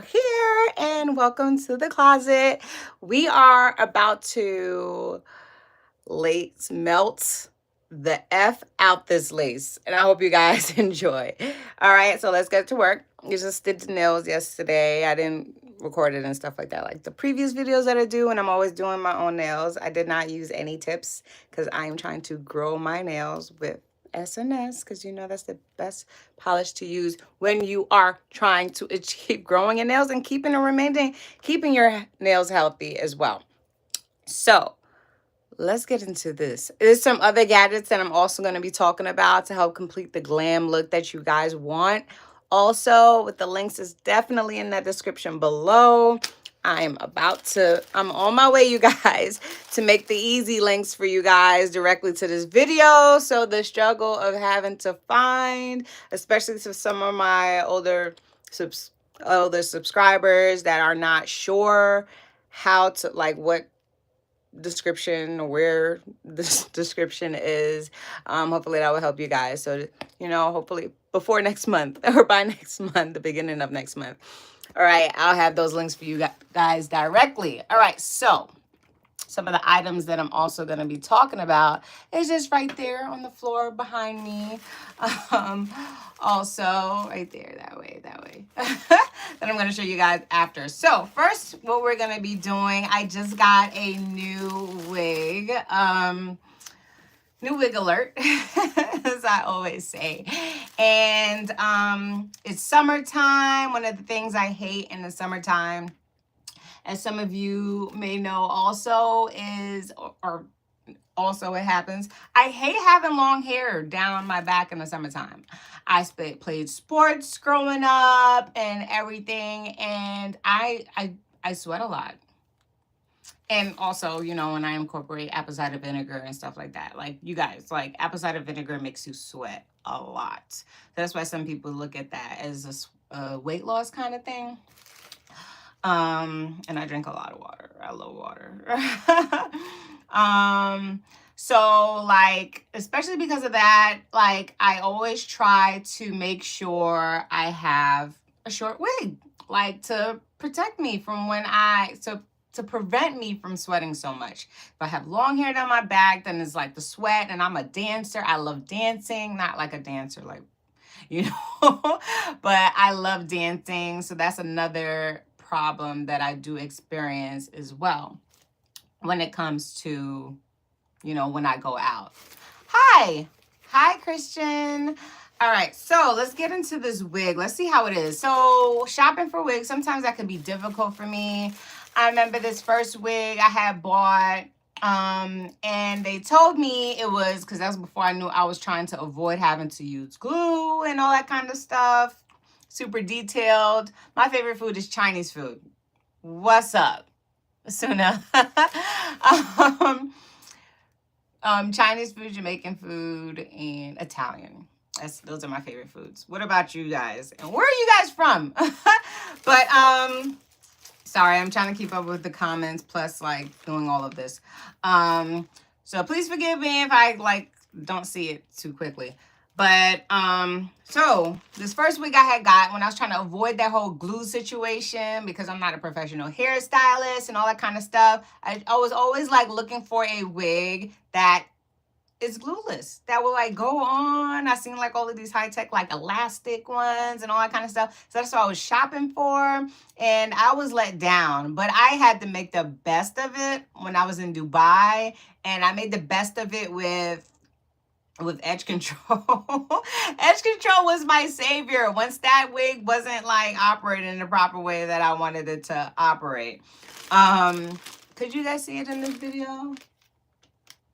Here, and welcome to the closet. We are about to lace melt the F out this lace, and I hope you guys enjoy. All right, so let's get to work. You just did the nails yesterday. I didn't record it and stuff like that, like the previous videos that I do, and I'm always doing my own nails. I did not use any tips because I am trying to grow my nails with SNS, because you know that's the best polish to use when you are trying to achieve growing your nails and keeping your nails healthy as well. So let's get into this. There's some other gadgets that I'm also going to be talking about to help complete the glam look that you guys want. Also, with the links is definitely in the description below. I'm on my way, you guys, to make the easy links for you guys directly to this video. So the struggle of having to find, especially to some of my older subscribers that are not sure how to, like, what description or where this description is. Hopefully that will help you guys. So, hopefully before next month or by next month, the beginning of next month. All right, I'll have those links for you guys directly. All right, so some of the items that I'm also going to be talking about is just right there on the floor behind me. Also, right there, that way. That I'm going to show you guys after. So first, what we're going to be doing, I just got a new wig. New wig alert, as I always say. And it's summertime. One of the things I hate in the summertime, as some of you may know also, or also it happens, I hate having long hair down my back in the summertime. I played sports growing up and everything, and I sweat a lot. And also, when I incorporate apple cider vinegar and stuff like that, like, you guys, like, apple cider vinegar makes you sweat a lot. That's why some people look at that as a weight loss kind of thing. And I drink a lot of water. I love water. So, like, especially because of that, like, I always try to make sure I have a short wig, like, to protect me from to prevent me from sweating so much. If I have long hair down my back, then it's like the sweat, and I'm a dancer. I love dancing, not like a dancer, like, but I love dancing. So that's another problem that I do experience as well when it comes to, when I go out. Hi, Christian. All right, so let's get into this wig. Let's see how it is. So shopping for wigs, sometimes that can be difficult for me. I remember this first wig I had bought, and they told me it was, because that was before I knew I was trying to avoid having to use glue and all that kind of stuff. Super detailed. My favorite food is Chinese food. What's up, Suna? Chinese food, Jamaican food, and Italian. Those are my favorite foods. What about you guys? And where are you guys from? But sorry, I'm trying to keep up with the comments, plus, like, doing all of this. So please forgive me if I, like, don't see it too quickly. But so this first wig I had got, when I was trying to avoid that whole glue situation, because I'm not a professional hairstylist and all that kind of stuff, I was always, like, looking for a wig that is glueless, that will, like, go on. I seen, like, all of these high-tech, like, elastic ones and all that kind of stuff. So that's what I was shopping for, and I was let down. But I had to make the best of it when I was in Dubai, and I made the best of it with edge control. Edge control was my savior once that wig wasn't, like, operating in the proper way that I wanted it to operate. Could you guys see it in this video?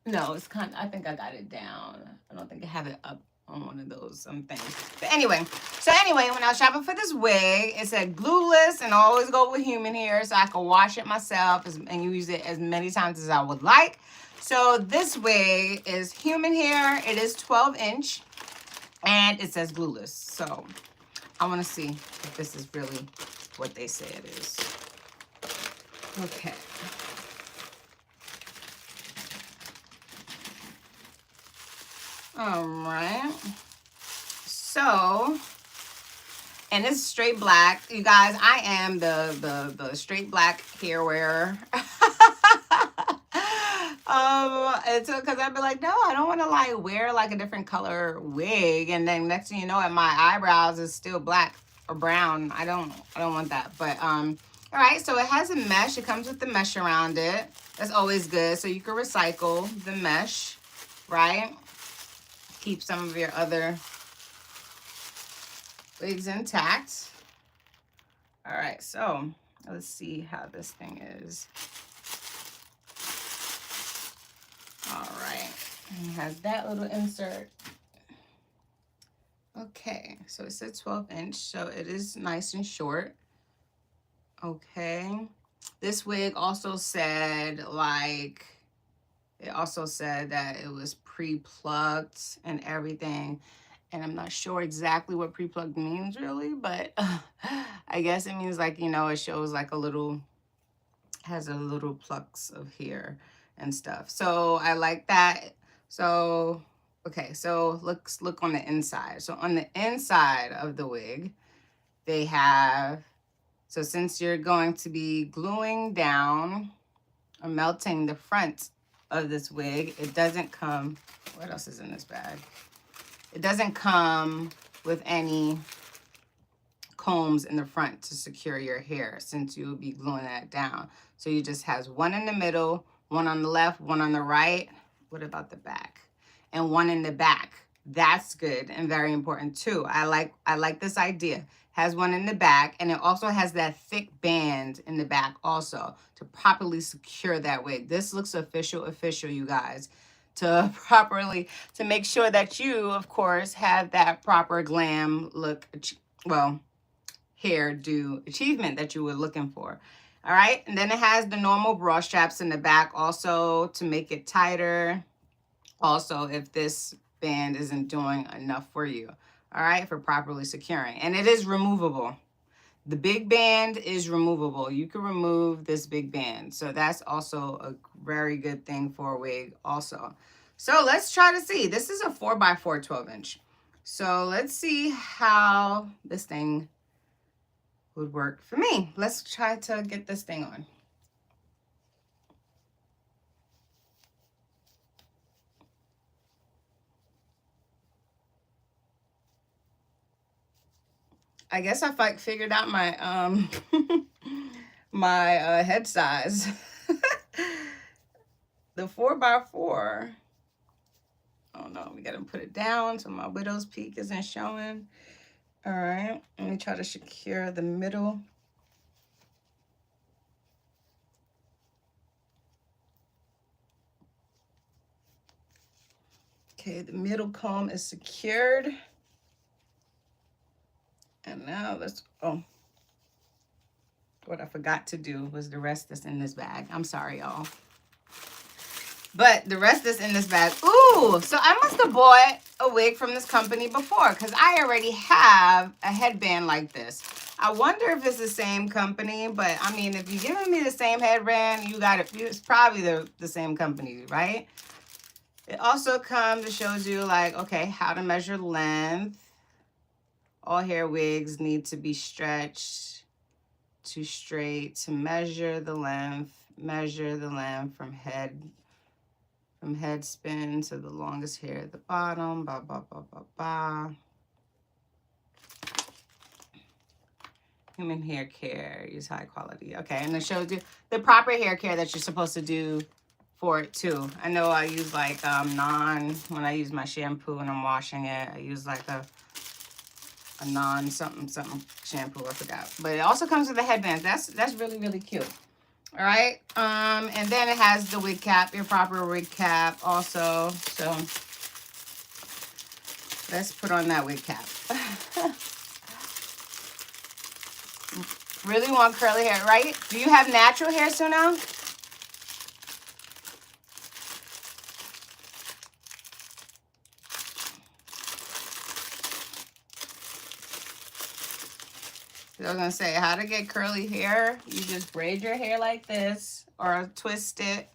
No, it's kind of, I think I got it down. I don't think I have it up on one of those things. But anyway, when I was shopping for this wig, it said glueless, and I always go with human hair so I can wash it myself and use it as many times as I would like. So this wig is human hair. It is 12-inch, and it says glueless. So I want to see if this is really what they say it is. Okay. All right. So And it's straight black. You guys, I am the straight black hair wearer. It's because I'd be like, no, I don't want to like wear like a different color wig, and then next thing you know, my eyebrows is still black or brown. I don't want that. But all right, so it has a mesh. It comes with the mesh around it. That's always good. So you can recycle the mesh, right? Keep some of your other wigs intact. All right, so let's see how this thing is. All right, it has that little insert. Okay, so it's a 12-inch, so it is nice and short. Okay, this wig also said like, it also said that it was pre-plucked and everything. And I'm not sure exactly what pre-plucked means really, but I guess it means like, you know, it shows like a little, has a little plucks of hair and stuff. So I like that. So, okay, so let's look on the inside. So on the inside of the wig, they have, so since you're going to be gluing down or melting the front of this wig, it doesn't come, what else is in this bag? It doesn't come with any combs in the front to secure your hair since you will be gluing that down. So you just has one in the middle, one on the left, one on the right. What about the back? And one in the back. That's good and very important too. I like this idea. Has one in the back, and it also has that thick band in the back also to properly secure that wig. This looks official, you guys. To make sure that you, of course, have that proper glam look, well, hairdo achievement that you were looking for. All right, and then it has the normal bra straps in the back also to make it tighter. Also, if this band isn't doing enough for you, all right, for properly securing. And it is removable. The big band is removable. You can remove this big band. So that's also a very good thing for a wig also. So let's try to see. This is a 4x4 12-inch. So let's see how this thing would work for me. Let's try to get this thing on. I guess I figured out my my head size. The 4x4. Oh no, we gotta put it down so my widow's peak isn't showing. All right, let me try to secure the middle. Okay, the middle comb is secured. And now let's, oh, what I forgot to do was the rest that's in this bag. I'm sorry, y'all. But the rest that's in this bag, ooh, so I must have bought a wig from this company before because I already have a headband like this. I wonder if it's the same company, but I mean, if you're giving me the same headband, you got it. It's probably the same company, right? It also comes, it shows you like, okay, how to measure length. All hair wigs need to be stretched to straight to measure the length from head spin to the longest hair at the bottom, blah, blah, blah, blah, blah. Human hair care, use high quality. Okay, and it shows you the proper hair care that you're supposed to do for it too. I know I use like when I use my shampoo and I'm washing it, I use like a non something shampoo, I forgot. But it also comes with a headband. That's really, really cute. All right. And then it has the wig cap, your proper wig cap also. So let's put on that wig cap. Really want curly hair, right? Do you have natural hair, Suno? I was gonna say how to get curly hair. You just braid your hair like this or twist it,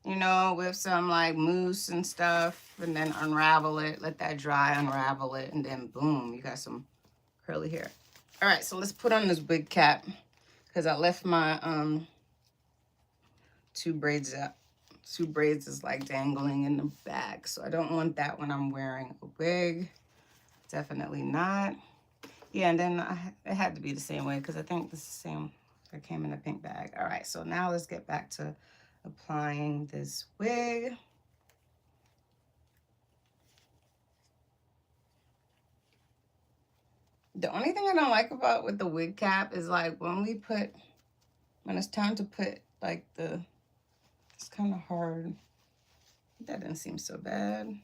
you know, with some like mousse and stuff, and then unravel it, let that dry, unravel it, and then boom, you got some curly hair. All right, so let's put on this wig cap because I left my two braids up. Two braids is like dangling in the back, so I don't want that when I'm wearing a wig. Definitely not. Yeah, and then it had to be the same way because I think this is the same. It came in a pink bag. All right, so now let's get back to applying this wig. The only thing I don't like about with the wig cap is like when it's time to put like it's kind of hard. That didn't seem so bad.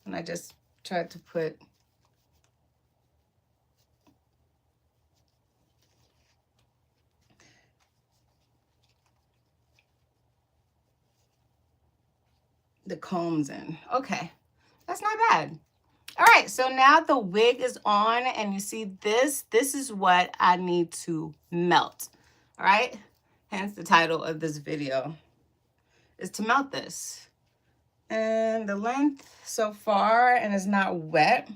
And I just tried to put the combs in. Okay, that's not bad. All right, so now the wig is on and you see this is what I need to melt. All right, hence the title of this video is to melt this. And the length so far, and it's not wet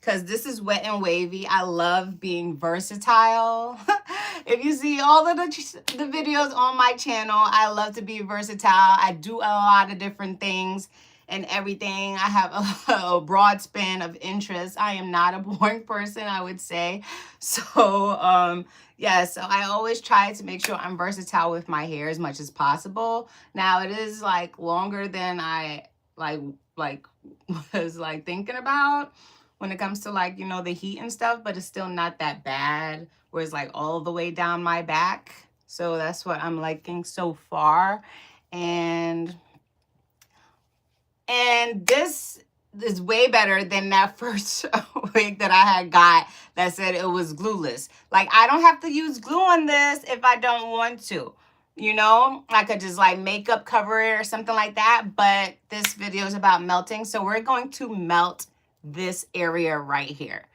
because this is wet and wavy. I love being versatile. If you see all of the videos on my channel, I love to be versatile. I do a lot of different things and everything. I have a broad span of interests. I am not a boring person, I would say. So, yeah, so I always try to make sure I'm versatile with my hair as much as possible. Now, it is like longer than I was like thinking about when it comes to like, you know, the heat and stuff, but it's still not that bad where it's like all the way down my back. So that's what I'm liking so far. And this is way better than that first wig that I had got that said it was glueless. Like, I don't have to use glue on this if I don't want to. You know, I could just like makeup cover it or something like that. But this video is about melting. So we're going to melt this area right here.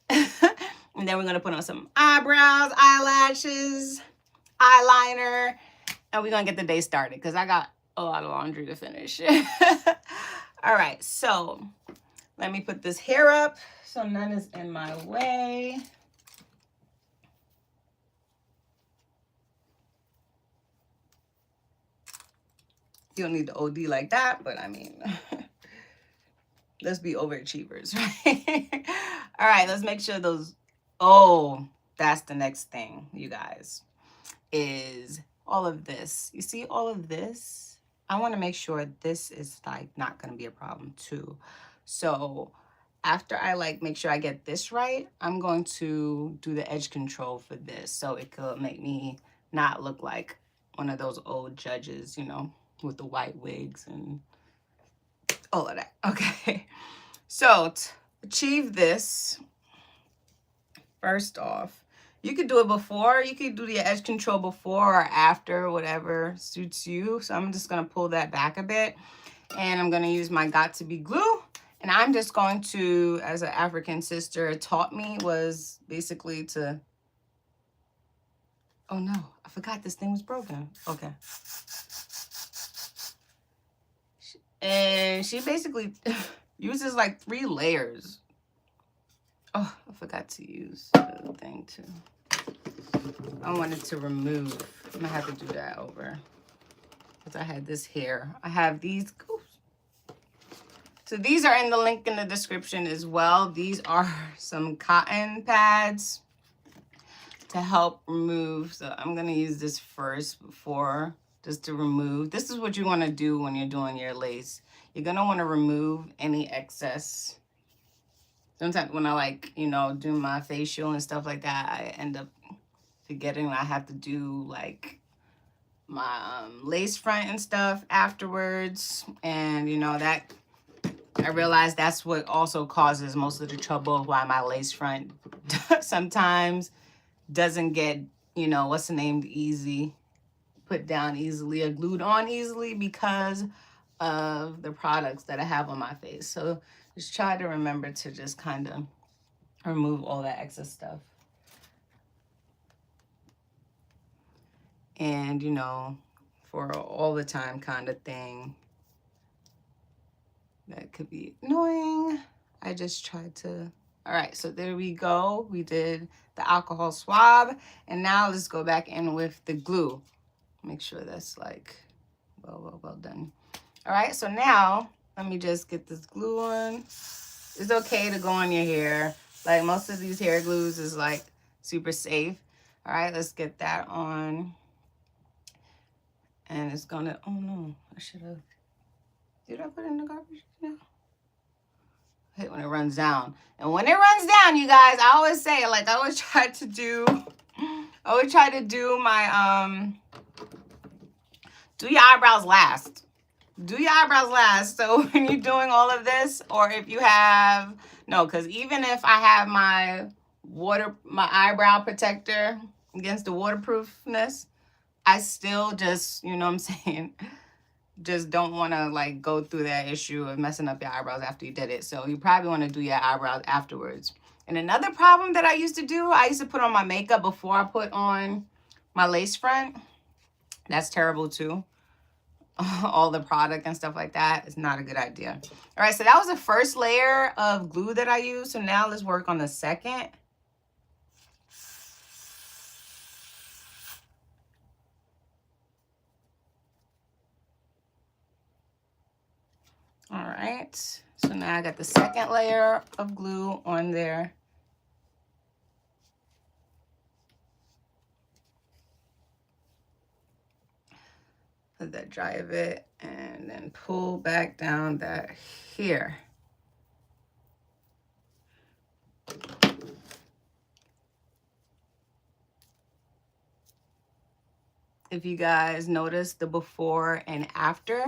And then we're going to put on some eyebrows, eyelashes, eyeliner. And we're going to get the day started because I got a lot of laundry to finish. All right, so let me put this hair up so none is in my way. You don't need to OD like that, but I mean, let's be overachievers, right? All right, let's make sure those, oh, that's the next thing, you guys, is all of this. You see all of this? I want to make sure this is like not going to be a problem too. So after I like make sure I get this right, I'm going to do the edge control for this so it could make me not look like one of those old judges, you know, with the white wigs and all of that. Okay, so to achieve this, first off, you could do it before. You could do the edge control before or after, whatever suits you. So I'm just going to pull that back a bit. And I'm going to use my Got To Be glue. And I'm just going to, as an African sister taught me, was basically to... Oh, no. I forgot this thing was broken. Okay. And she basically uses like 3 layers. Oh, I forgot to use the thing too. I wanted to remove. I'm gonna have to do that over because I had this here. I have these. So these are in the link in the description as well. These are some cotton pads to help remove. So I'm gonna use this first before, just to remove. This is what you want to do when you're doing your lace. You're gonna want to remove any excess. Sometimes when I like, you know, do my facial and stuff like that, I end up forgetting I have to do like my lace front and stuff afterwards. And, you know, that I realized that's what also causes most of the trouble why my lace front sometimes doesn't get, you know, what's the name, easy, put down easily or glued on easily because of the products that I have on my face. So just try to remember to just kind of remove all that excess stuff. And, you know, for all the time kind of thing that could be annoying, I just try to All right, so there we go. We did the alcohol swab, and now let's go back in with the glue. Make sure that's like well done. All right, so now let me just get this glue on. It's okay to go on your hair. Like most of these hair glues is like super safe. All right, let's get that on. And it's gonna, oh no, I should have, did I put it in the garbage? No. I hate when it runs down. And when it runs down, you guys, I always say, like I always try to do my, do your eyebrows last. Do your eyebrows last. So when you're doing all of this, or if you have, no, because even if I have my eyebrow protector against the waterproofness, I still just, you know what I'm saying, just don't want to like go through that issue of messing up your eyebrows after you did it. So you probably want to do your eyebrows afterwards. And another problem that I used to do, I used to put on my makeup before I put on my lace front. That's terrible too. All the product and stuff like that is not a good idea. All right, so that was the first layer of glue that I used. So now let's work on the second. All right, so now I got the second layer of glue on there. Let that dry a bit and then pull back down that here. If you guys notice the before and after.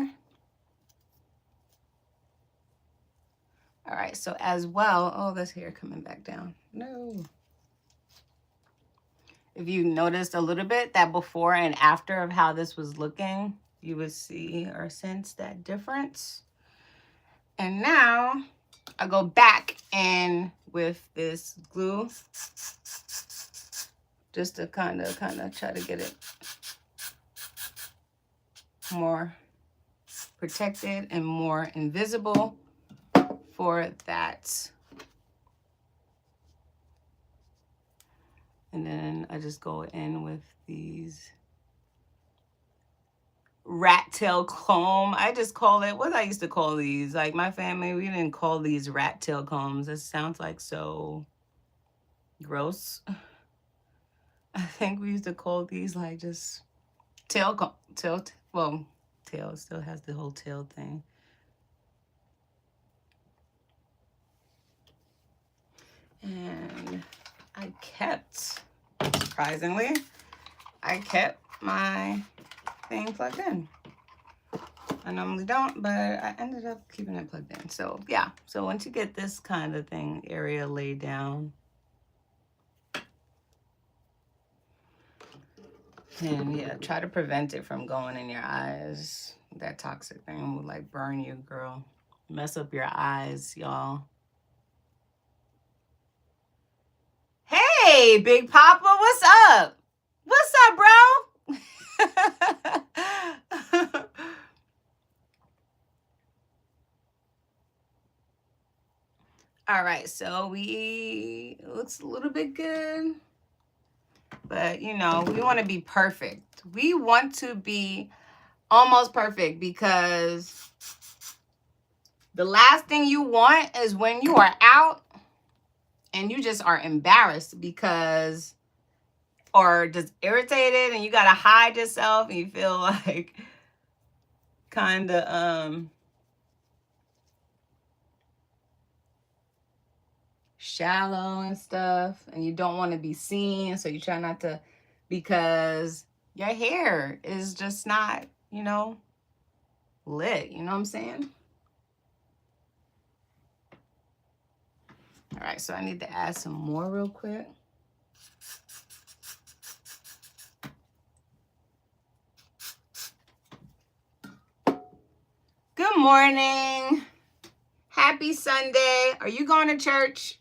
All right, so as well, oh, this hair coming back down. No. If you noticed a little bit that before and after of how this was looking, you would see or sense that difference. And now I go back in with this glue just to kind of try to get it more protected and more invisible for that. And then I just go in with these rat tail comb. I just call it, what I used to call these, like my family, we didn't call these rat tail combs. It sounds like so gross. I think we used to call these like just tail comb, well, tail still has the whole tail thing. And I kept, surprisingly, I kept my thing plugged in. I normally don't, but I ended up keeping it plugged in. So yeah, so once you get this kind of thing area laid down, and yeah, try to prevent it from going in your eyes. That toxic thing will like burn you, girl. Mess up your eyes, y'all. Hey, Big Papa, what's up? What's up, bro? All right, so it looks a little bit good. But, you know, we want to be perfect. We want to be almost perfect because the last thing you want is when you are out and you just are embarrassed because, or just irritated and you got to hide yourself and you feel like kind of shallow and stuff, and you don't want to be seen, so you try not to, because your hair is just not, you know, lit. You know what I'm saying? All right, so I need to add some more real quick. Good morning. Happy Sunday. Are you going to church?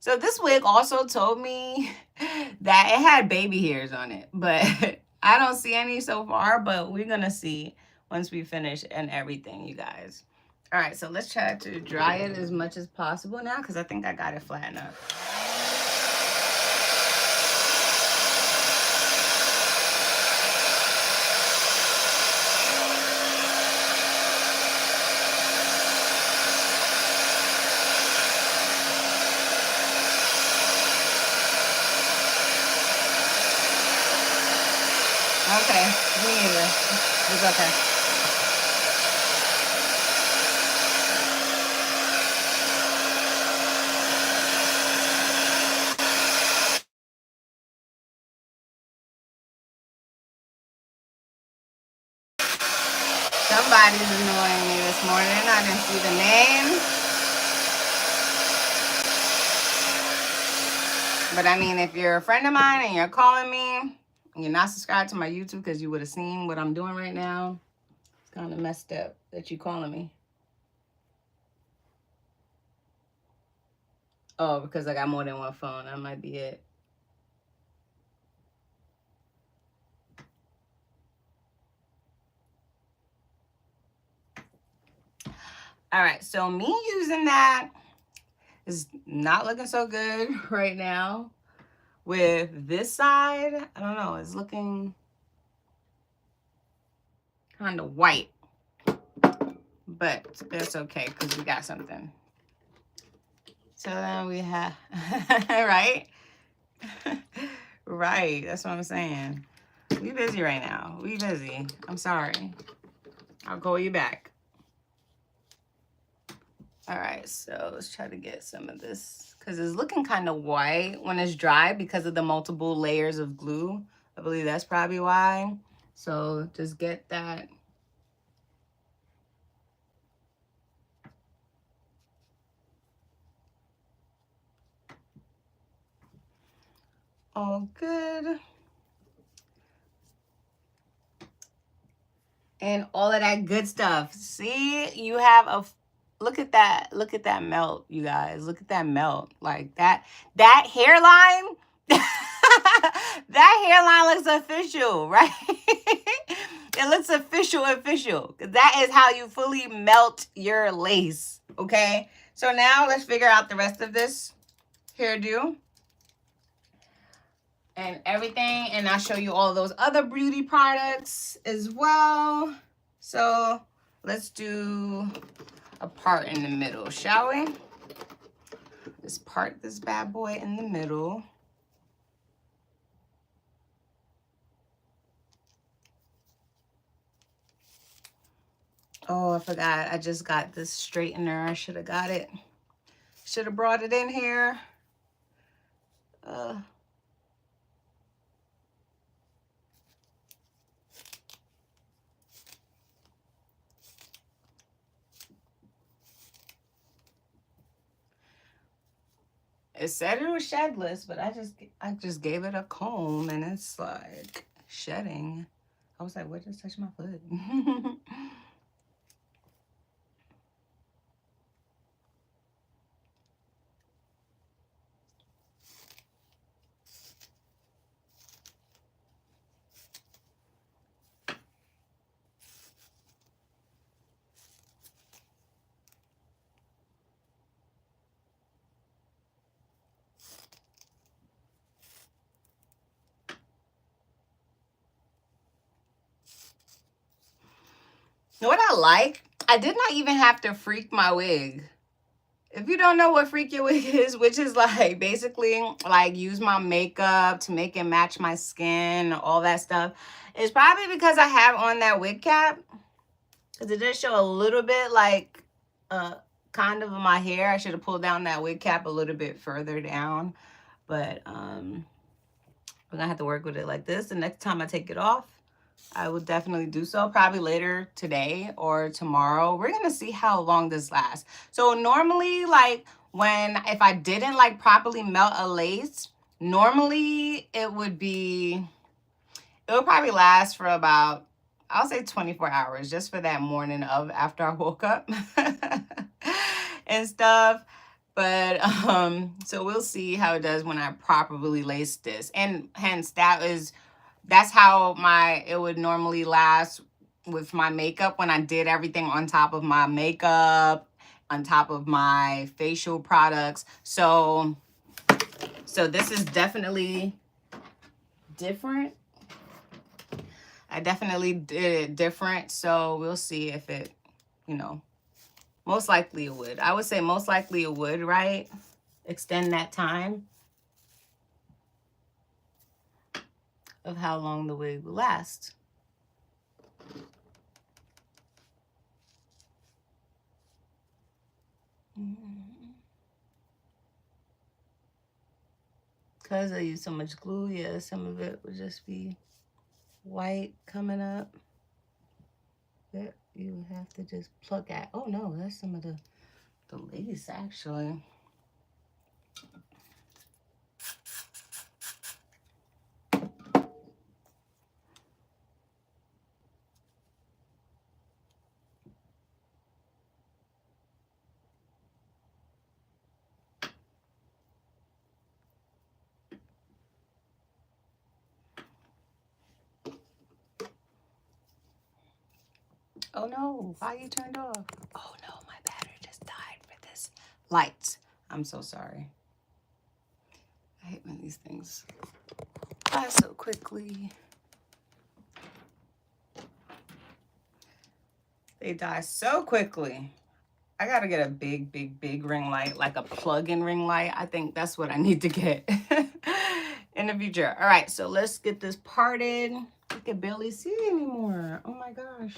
So this wig also told me that it had baby hairs on it, but I don't see any so far, but we're gonna see once we finish and everything, you guys. All right, so let's try to dry it as much as possible now because I think I got it flat enough. Okay, me either. It's okay. Somebody's annoying me this morning. I didn't see the name. But I mean, if you're a friend of mine and you're calling me, and you're not subscribed to my YouTube because you would have seen what I'm doing right now, it's kind of messed up that you calling me. Oh, because I got more than one phone. That might be it. All right, so me using that is not looking so good right now. With this side, I don't know, it's looking kind of white. But it's okay because we got something. So then we have, right? Right, that's what I'm saying. We busy right now. We busy. I'm sorry. I'll call you back. All right, so let's try to get some of this because it's looking kind of white when it's dry because of the multiple layers of glue. I believe that's probably why. So just get that. All good. And all of that good stuff. See, you have a, look at that melt, you guys. Look at that melt. Like that hairline, that hairline looks official, right? It looks official. That is how you fully melt your lace, okay? So now let's figure out the rest of this hairdo and everything, and I'll show you all those other beauty products as well. So let's do a part in the middle, shall we? Let's part this bad boy in the middle. Oh, I forgot. I just got this straightener. I should have got it. Should have brought it in here. It said it was shedless, but I just gave it a comb and it's like shedding. I was like, what just touched my foot? You know what I like? I did not even have to freak my wig. If you don't know what freak your wig is, which is like basically like use my makeup to make it match my skin, all that stuff, it's probably because I have on that wig cap. Because it did show a little bit like kind of my hair. I should have pulled down that wig cap a little bit further down. But we're gonna have to work with it like this. The next time I take it off, I will definitely do so, probably later today or tomorrow. We're gonna see how long this lasts. So normally, like if I didn't like properly melt a lace, normally it would probably last for about, I'll say 24 hours, just for that morning of after I woke up and stuff. But so we'll see how it does when I properly lace this. And hence that's how it would normally last with my makeup when I did everything on top of my makeup, on top of my facial products. So this is definitely different. I definitely did it different. So we'll see if it, you know, most likely it would. I would say most likely it would, right? Extend that time of how long the wig will last. Because I use so much glue, yeah, some of it would just be white coming up that you have to just pluck at. Oh no, that's some of the lace actually. Oh no, why you turned off? Oh no, my battery just died for this light. I'm so sorry. I hate when these things die so quickly. They die so quickly. I gotta get a big, big, big ring light, like a plug-in ring light. I think that's what I need to get in the future. All right, so let's get this parted. I can barely see anymore. Oh my gosh.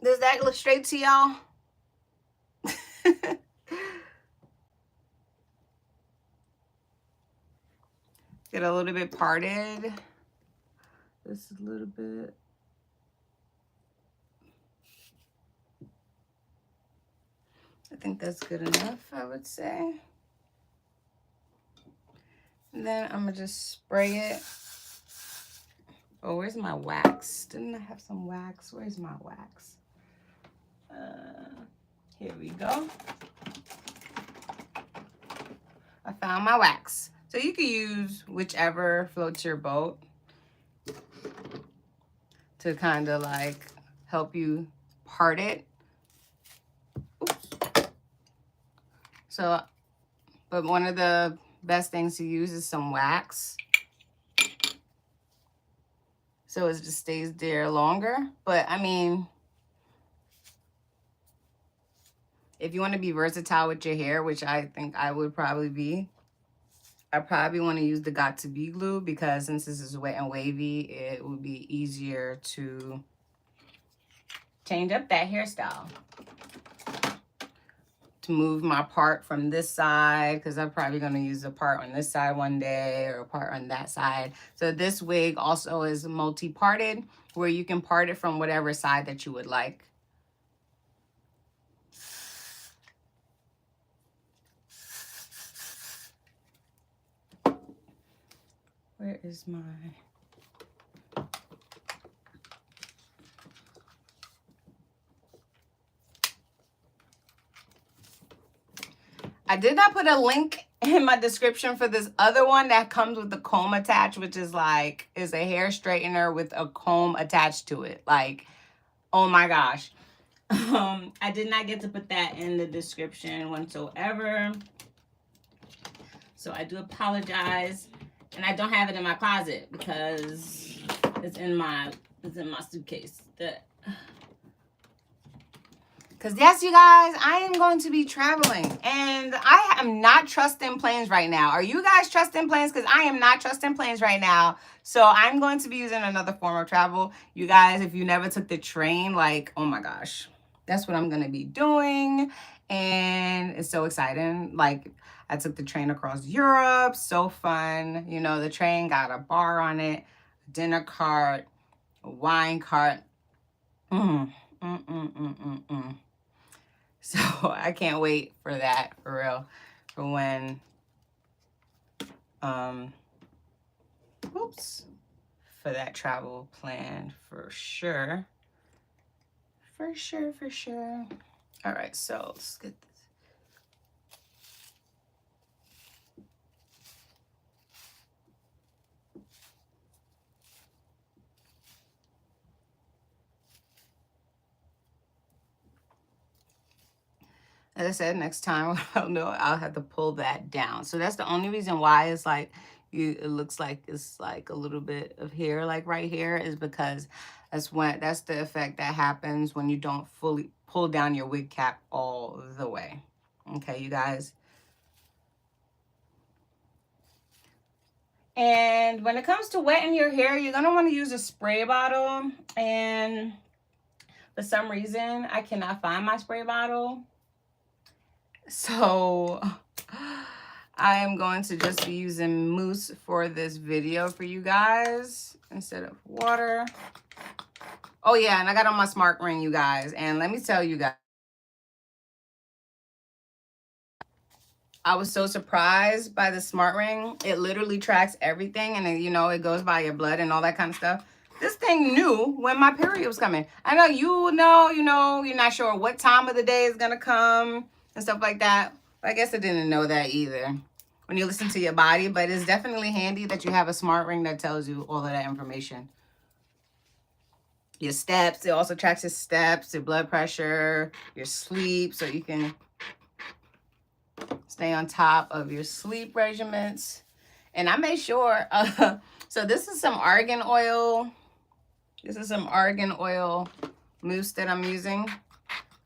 Does that look straight to y'all? Get a little bit parted. Just a little bit. I think that's good enough, I would say. And then I'm gonna just spray it. Oh, where's my wax? Didn't I have some wax? Where's my wax? Here we go. I found my wax. So you can use whichever floats your boat to kind of like help you part it. Oops. So, but one of the best things to use is some wax. So it just stays there longer. But I mean, if you want to be versatile with your hair, which I think I would probably be, I probably want to use the Got To Be glue because since this is wet and wavy, it would be easier to change up that hairstyle. To move my part from this side, because I'm probably going to use a part on this side one day or a part on that side. So this wig also is multi-parted, where you can part it from whatever side that you would like. Where is my... I did not put a link in my description for this other one that comes with the comb attached, which is like, is a hair straightener with a comb attached to it. Like, oh my gosh. I did not get to put that in the description whatsoever. So I do apologize. And I don't have it in my closet because it's in my suitcase. Because yes, you guys, I am going to be traveling. And I am not trusting planes right now. Are you guys trusting planes? Because I am not trusting planes right now. So I'm going to be using another form of travel. You guys, if you never took the train, like, oh my gosh. That's what I'm going to be doing. And it's so exciting. Like, I took the train across Europe. So fun. You know, the train got a bar on it, a dinner cart, a wine cart. So I can't wait for that, for real, for when Oops. For that travel plan for sure. For sure, for sure. All right, so let's get this. As I said, next time I'll know I'll have to pull that down. So that's the only reason why it's like it looks like it's like a little bit of hair like right here is because that's the effect that happens when you don't fully pull down your wig cap all the way. Okay, you guys. And when it comes to wetting your hair, you're gonna want to use a spray bottle. And for some reason, I cannot find my spray bottle. So I am going to just be using mousse for this video for you guys instead of water. Oh yeah, and I got on my smart ring, you guys. And let me tell you guys, I was so surprised by the smart ring. It literally tracks everything, and then, you know, it goes by your blood and all that kind of stuff. This thing knew when my period was coming. I know you know, you're not sure what time of the day is gonna come and stuff like that. But I guess I didn't know that either when you listen to your body. But it's definitely handy that you have a smart ring that tells you all of that information. Your steps, it also tracks your steps, your blood pressure, your sleep, so you can stay on top of your sleep regimens. And I made sure, so this is some argan oil. This is some argan oil mousse that I'm using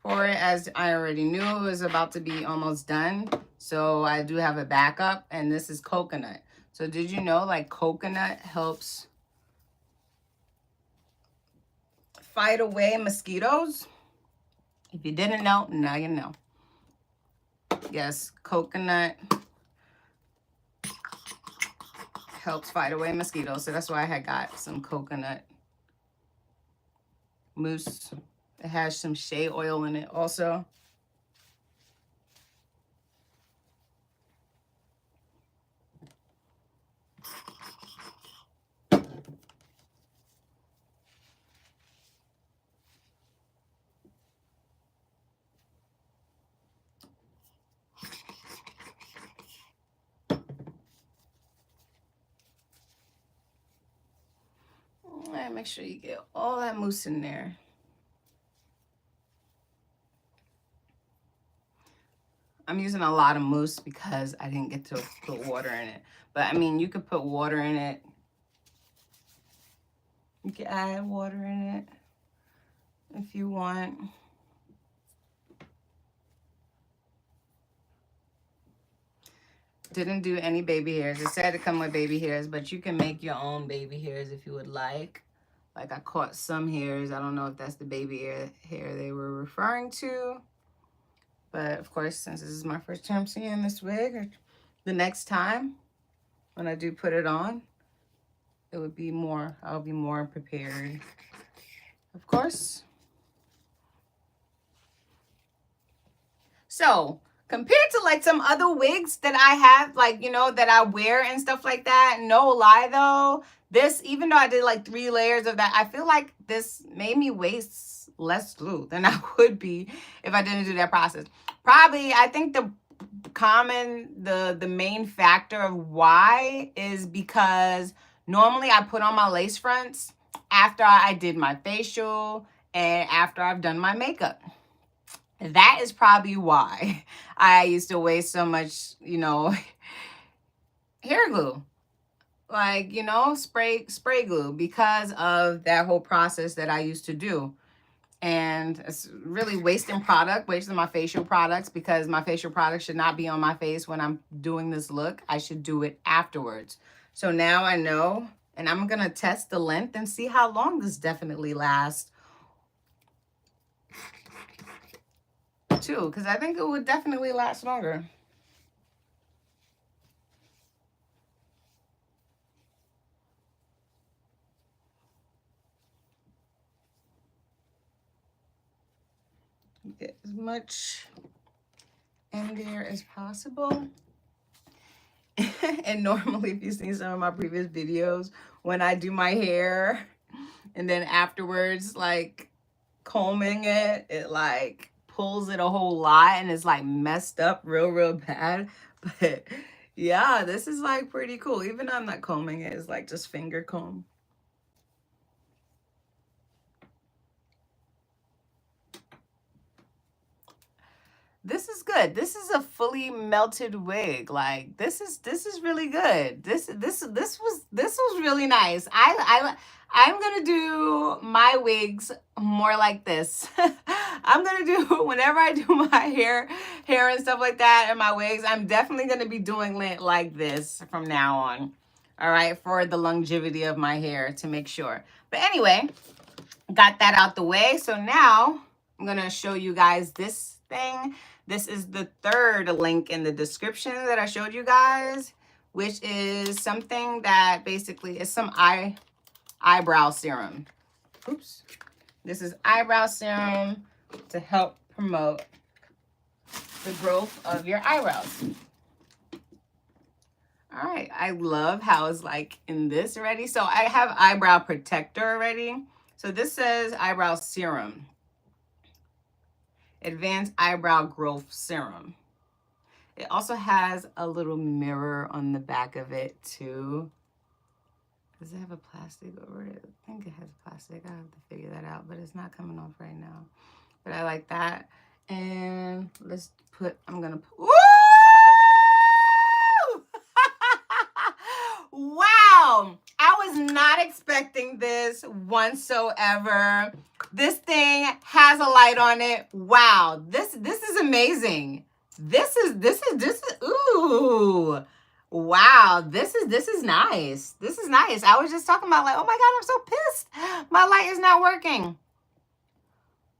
for it, as I already knew it was about to be almost done. So I do have a backup, and this is coconut. So did you know, like, coconut helps fight away mosquitoes? If you didn't know, now you know. Yes, coconut helps fight away mosquitoes. So that's why I had got some coconut mousse. It has some shea oil in it also. And make sure you get all that mousse in there. I'm using a lot of mousse because I didn't get to put water in it. But I mean, you could put water in it. You can add water in it if you want. Didn't do any baby hairs. It said to come with baby hairs, but you can make your own baby hairs if you would like. Like, I caught some hairs. I don't know if that's the baby hair they were referring to. But of course, since this is my first time seeing this wig, the next time when I do put it on, it would be more, I'll be more prepared. Of course. So, compared to like some other wigs that I have, like, you know, that I wear and stuff like that, no lie though, this, even though I did like 3 layers of that, I feel like this made me waste less glue than I would be if I didn't do that process. Probably, I think the main factor of why is because normally I put on my lace fronts after I did my facial and after I've done my makeup. That is probably why I used to waste so much, you know, hair glue. Like, you know, spray glue, because of that whole process that I used to do. And it's really wasting my facial products, because my facial products should not be on my face when I'm doing this look. I should do it afterwards. So now I know, and I'm going to test the length and see how long this definitely lasts too, because I think it would definitely last longer. Get as much in there as possible. And normally, if you've seen some of my previous videos, when I do my hair and then afterwards, like combing it, it like pulls it a whole lot and it's like messed up real bad. But yeah, this is like pretty cool. Even though I'm not combing it, it's like just finger comb. This is good. This is a fully melted wig. Like this is really good. This was really nice. I'm gonna do my wigs more like this. I'm gonna do whenever I do my hair and stuff like that, and my wigs. I'm definitely gonna be doing it like this from now on. All right, for the longevity of my hair to make sure. But anyway, got that out the way. So now I'm gonna show you guys this thing. This is the third link in the description that I showed you guys, which is something that basically is some eyebrow serum. Oops. This is eyebrow serum to help promote the growth of your eyebrows. All right, I love how it's like in this already. So I have eyebrow protector already. So this says eyebrow serum. Advanced eyebrow growth serum. It also has a little mirror on the back of it too. Does it have a plastic over it? I think it has plastic. I have to figure that out, but it's not coming off right now. But I like that. And let's put, I'm gonna put, woo! Wow, I was not expecting this whatsoever. This thing has a light on it. Wow, this is amazing. This is ooh. Wow, this is nice. This is nice. I was just talking about like, oh my God, I'm so pissed. My light is not working.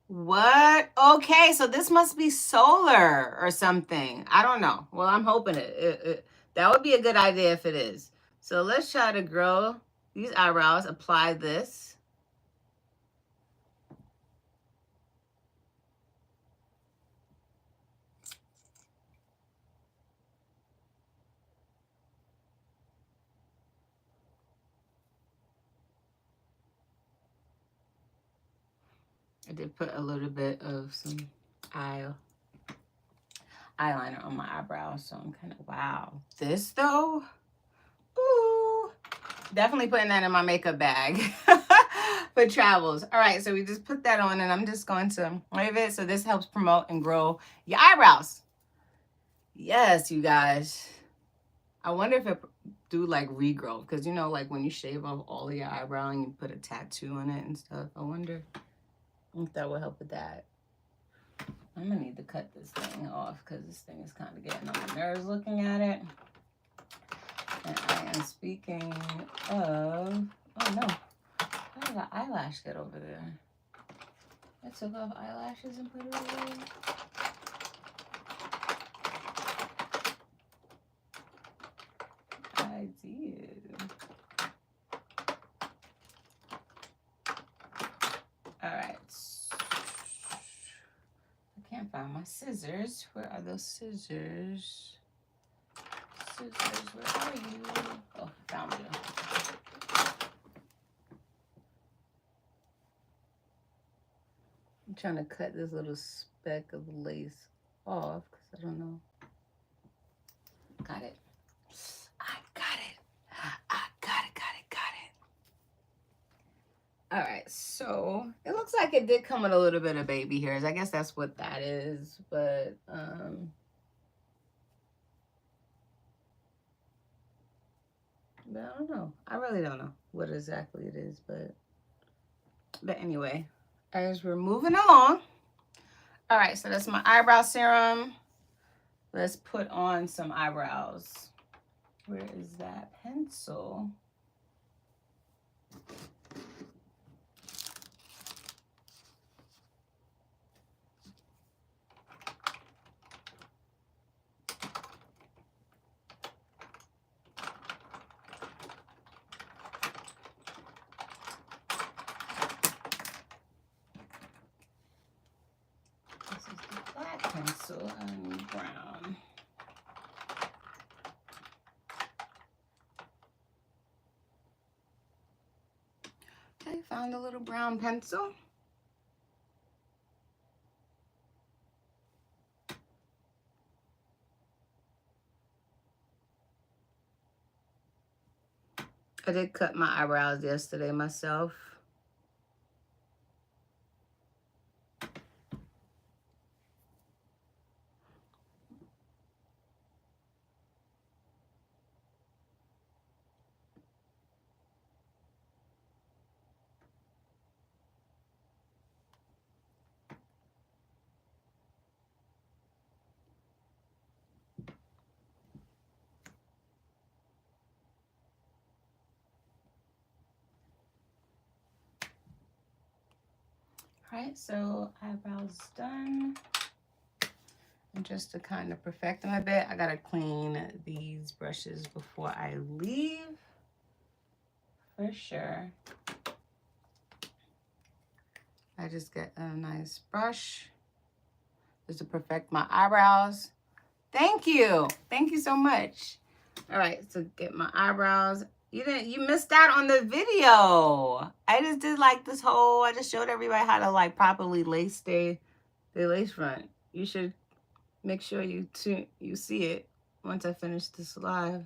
What? Okay, so this must be solar or something. I don't know. Well, I'm hoping that would be a good idea if it is. So let's try to grow these eyebrows. Apply this. I did put a little bit of some eyeliner on my eyebrows, so I'm kind of, wow. This though, ooh, definitely putting that in my makeup bag for travels. All right, so we just put that on and I'm just going to wave it. So this helps promote and grow your eyebrows. Yes, you guys. I wonder if it do like regrow, because you know, like when you shave off all of your eyebrow and you put a tattoo on it and stuff, I wonder if that will help with that. I'm gonna need to cut this thing off because this thing is kind of getting on my nerves looking at it. And I am speaking of, oh no, how did the eyelash get over there? I took off eyelashes and put it away. I did. All right. I can't find my scissors. Where are those scissors? Scissors, where are you? Oh, found you. I'm trying to cut this little speck of lace off because I don't know. Got it. I got it. All right, so it looks like it did come with a little bit of baby hairs. I guess that's what that is, but I don't know. I really don't know what exactly it is, but anyway, as we're moving along. All right, so that's my eyebrow serum. Let's put on some eyebrows. Where is that pencil? Pencil and brown. found a little brown pencil. I did cut my eyebrows yesterday myself. All right, so eyebrows done. And just to kind of perfect them a bit, I gotta clean these brushes before I leave, for sure. I just get a nice brush just to perfect my eyebrows. Thank you so much. All right, so get my eyebrows. You missed out on the video. I just did like this whole, I just showed everybody how to like properly lace the lace front. You should make sure you see it once I finish this live.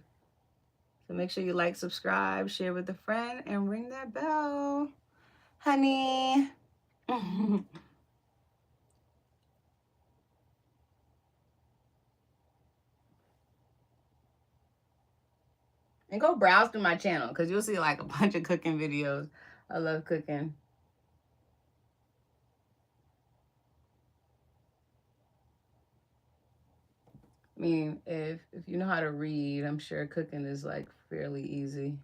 So make sure you like, subscribe, share with a friend, and ring that bell, honey. And go browse through my channel because you'll see like a bunch of cooking videos. I love cooking. I mean, if you know how to read, I'm sure cooking is like fairly easy.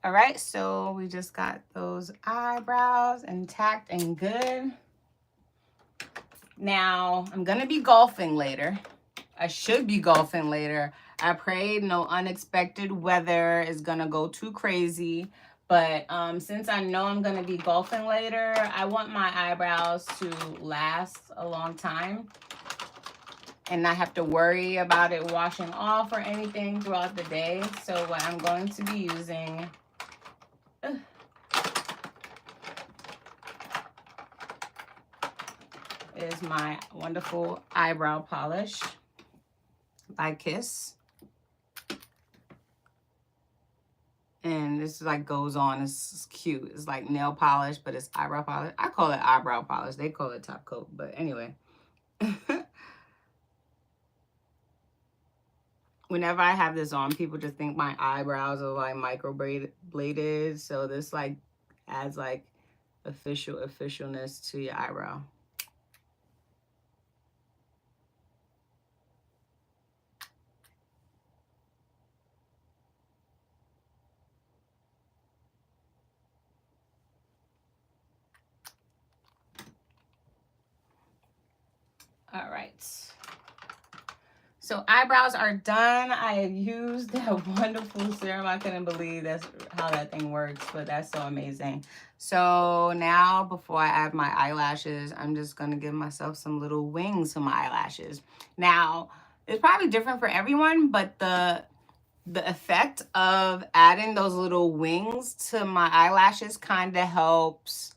All right, so we just got those eyebrows intact and good. Now, I'm gonna be golfing later. I should be golfing later. I prayed no unexpected weather is gonna go too crazy. But since I know I'm gonna be golfing later, I want my eyebrows to last a long time and not have to worry about it washing off or anything throughout the day. So what I'm going to be using is my wonderful eyebrow polish by Kiss. And this like goes on, it's cute. It's like nail polish, but it's eyebrow polish. I call it eyebrow polish. They call it top coat, but anyway. Whenever I have this on, people just think my eyebrows are like micro bladed. So this like adds like officialness to your eyebrow. All right. So eyebrows are done. I have used that wonderful serum. I couldn't believe that's how that thing works, but that's so amazing. So now before I add my eyelashes, I'm just going to give myself some little wings to my eyelashes. Now, it's probably different for everyone, but the effect of adding those little wings to my eyelashes kind of helps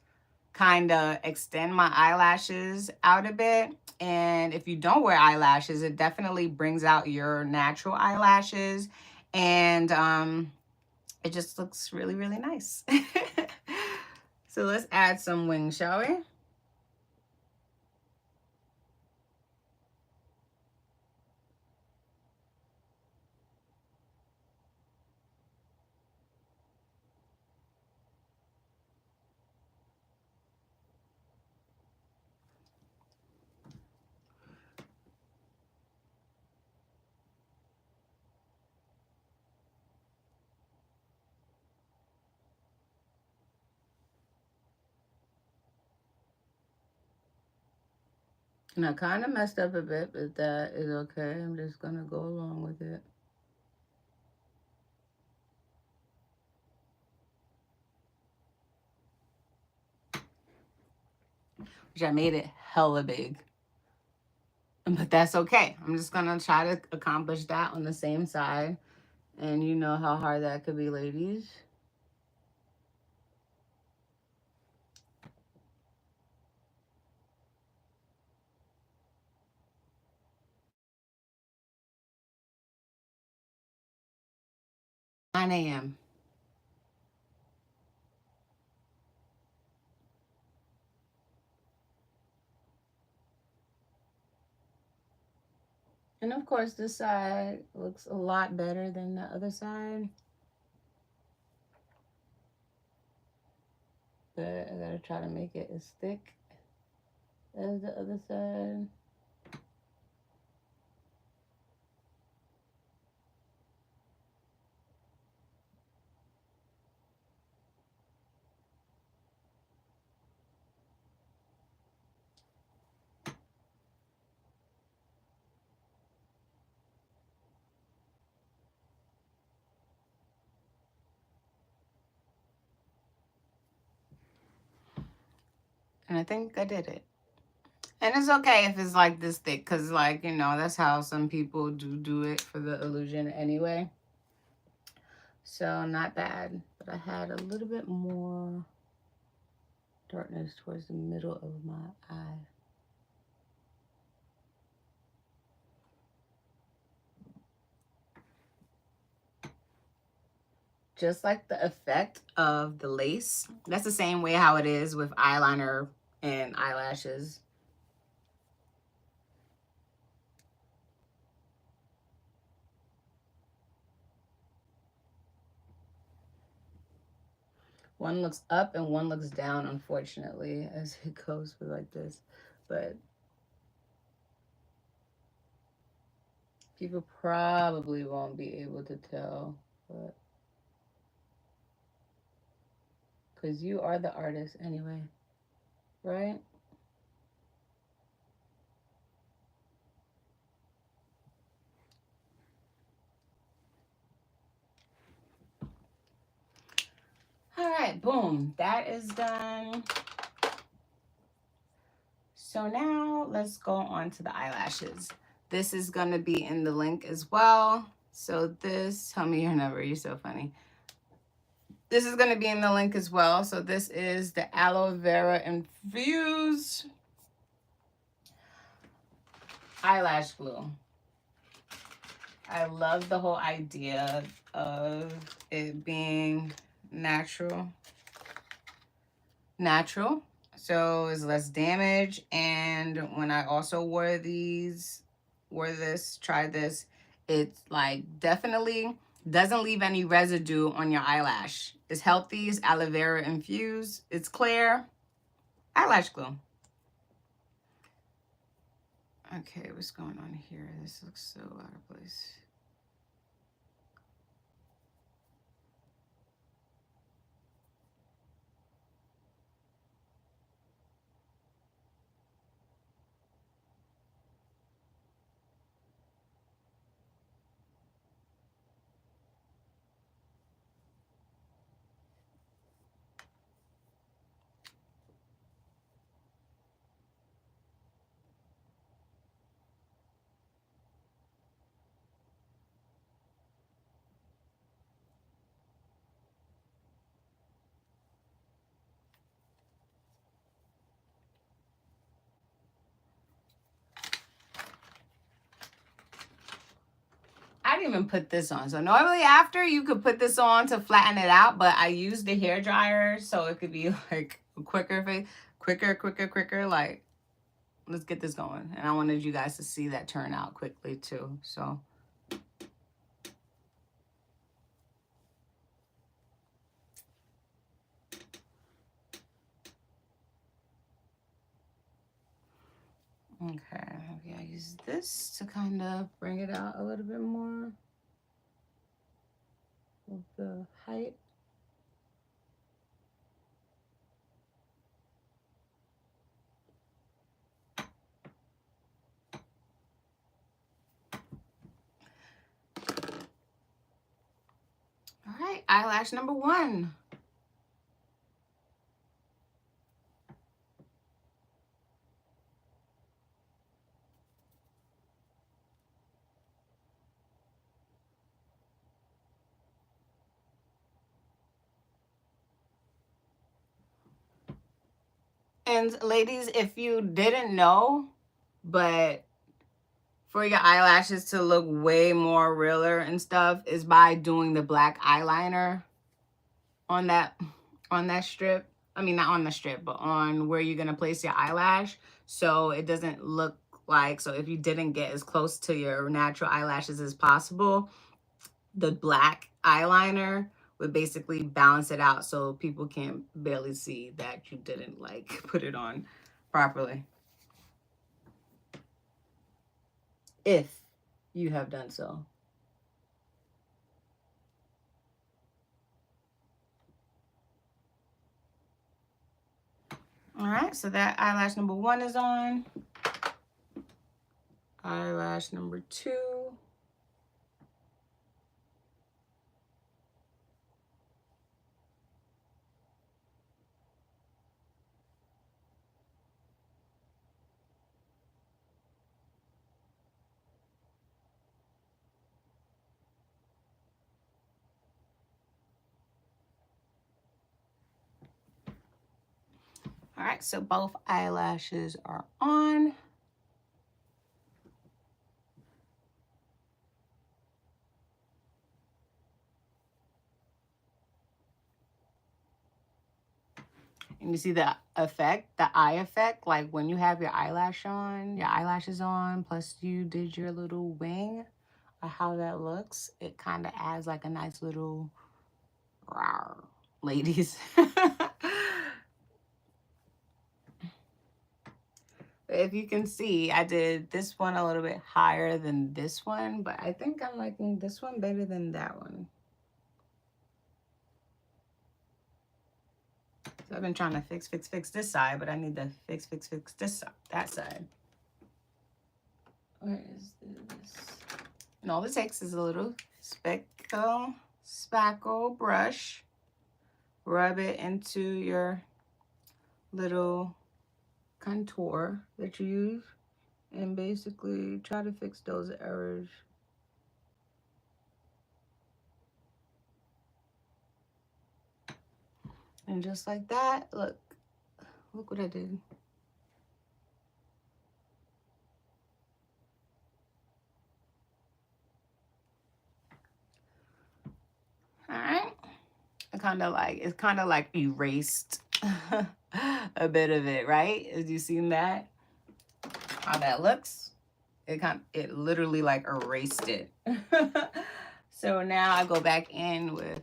extend my eyelashes out a bit. And if you don't wear eyelashes, it definitely brings out your natural eyelashes. And it just looks really, really nice. So let's add some wings, shall we? And I kind of messed up a bit, but that is okay. I'm just going to go along with it. which I made it hella big. But that's okay. I'm just going to try to accomplish that on the same side. And you know how hard that could be, ladies. A.m. And of course, this side looks a lot better than the other side. But I gotta try to make it as thick as the other side. And I think I did it. And it's okay if it's like this thick, because, like, you know, that's how some people do it for the illusion anyway. So not bad. But I had a little bit more darkness towards the middle of my eye. Just like the effect of the lace. That's the same way how it is with eyeliner and eyelashes. One looks up and one looks down, unfortunately, as it goes with like this. But people probably won't be able to tell. But because you are the artist anyway, right? All right, boom. That is done. So now let's go on to the eyelashes. This is going to be in the link as well. So this, tell me your number. You're so funny. This is going to be in the link as well. So this is the aloe vera infused eyelash glue. I love the whole idea of it being natural. So it's less damage. And when I also wore this, tried this, it's like definitely doesn't leave any residue on your eyelash. It's healthy, it's aloe vera infused, it's clear. Eyelash glue. Okay, what's going on here? This looks so out of place. I didn't even put this on. So normally after you could put this on to flatten it out, but I used the hair dryer so it could be like quicker, like let's get this going. And I wanted you guys to see that turn out quickly too. So okay, maybe I use this to kind of bring it out a little bit more of the height. All right, eyelash number 1. And ladies, if you didn't know, but for your eyelashes to look way more realer and stuff is by doing the black eyeliner on that strip. I mean, not on the strip, but on where you're gonna place your eyelash, so it doesn't look like, so if you didn't get as close to your natural eyelashes as possible, the black eyeliner would basically balance it out so people can't barely see that you didn't like put it on properly, if you have done so. All right, so that eyelash number 1 is on. Eyelash number 2. All right, so both eyelashes are on. And you see the effect, the eye effect, like when you have your eyelash on, your eyelashes on, plus you did your little wing, or how that looks, it kind of adds like a nice little, rawr, ladies. If you can see, I did this one a little bit higher than this one, but I think I'm liking this one better than that one. So I've been trying to fix this side, but I need to fix this side, that side. Where is this? And all it takes is a little spackle brush. Rub it into your little contour that you use, and basically try to fix those errors. And just like that, look what I did. All right. It's kind of like erased a bit of it, right? As you seen that, how that looks, it literally like erased it. So now I go back in with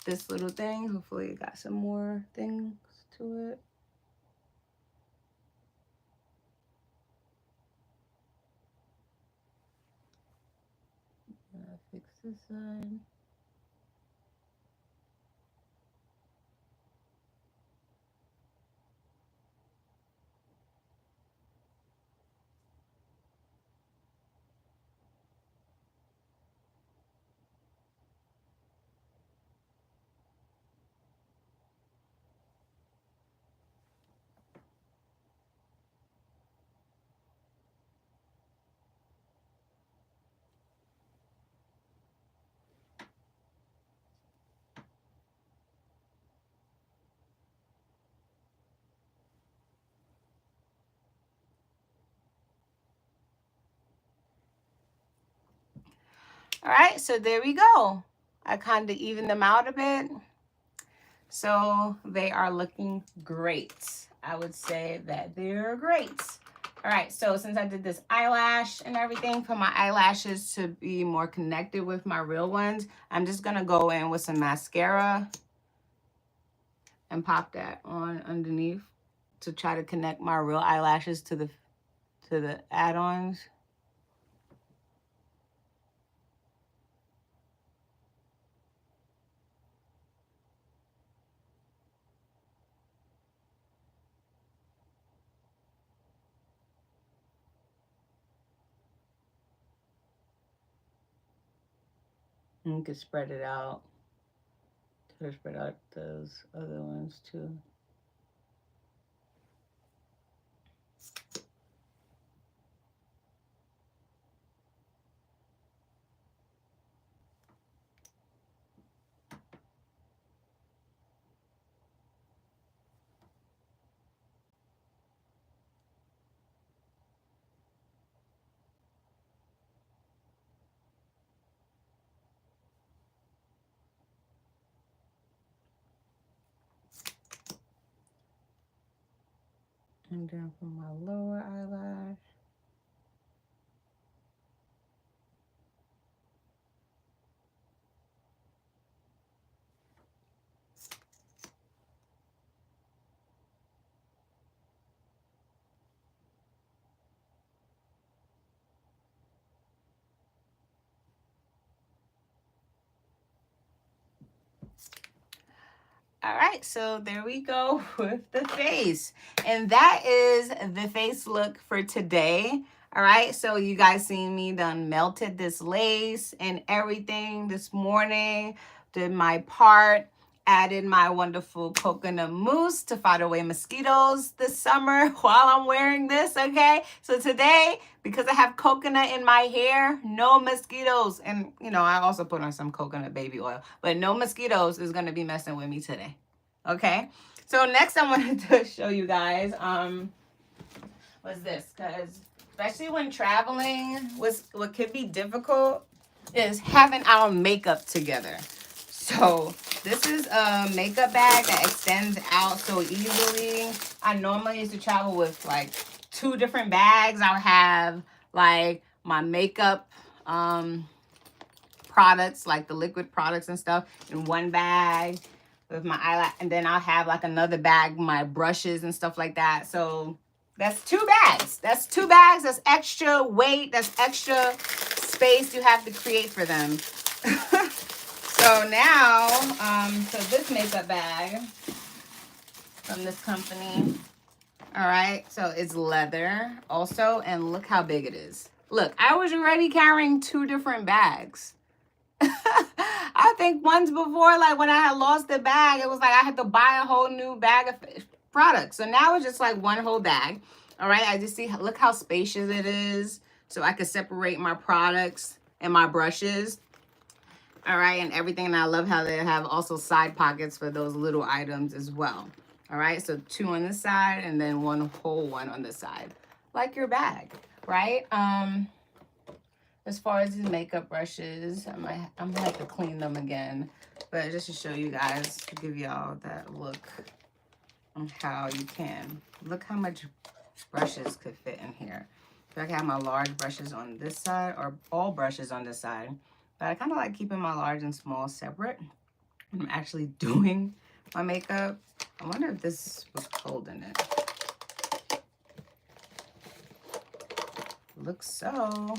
this little thing. Hopefully it got some more things to it. Fix this side. All right, so there we go. I kind of evened them out a bit. So they are looking great. I would say that they're great. All right, so since I did this eyelash and everything for my eyelashes to be more connected with my real ones, I'm just gonna go in with some mascara and pop that on underneath to try to connect my real eyelashes to the add-ons. And you can spread it out. Try to spread out those other ones too. And then for my lower eyelash. All right, so there we go with the face. And that is the face look for today. All right, so you guys seen me done melted this lace and everything this morning. Did my part, added my wonderful coconut mousse to fight away mosquitoes this summer while I'm wearing this, okay? So today, because I have coconut in my hair, no mosquitoes. And, you know, I also put on some coconut baby oil, but no mosquitoes is going to be messing with me today, okay? So next I wanted to show you guys, was this, because especially when traveling, what could be difficult is having our makeup together. So this is a makeup bag that extends out so easily. I normally used to travel with like 2 different bags. I'll have like my makeup products, like the liquid products and stuff, in one bag with my eyelash, and then I'll have like another bag, my brushes and stuff like that. So that's 2 bags. That's 2 bags. That's extra weight. That's extra space you have to create for them. So now, so this makeup bag from this company, all right, so it's leather also, and look how big it is. Look, I was already carrying 2 different bags. I think once before, like when I had lost the bag, it was like I had to buy a whole new bag of products. So now it's just like one whole bag. All right, I just see, look how spacious it is. So I could separate my products and my brushes. All right, and everything. And I love how they have also side pockets for those little items as well. All right, so 2 on this side and then one whole one on this side, like your bag, right? As far as these makeup brushes, I'm gonna have to clean them again, but just to show you guys, to give y'all that look on how you can. Look how much brushes could fit in here. So I can have my large brushes on this side, or all brushes on this side, but I kind of like keeping my large and small separate when I'm actually doing my makeup. I wonder if this was holding it. Looks so.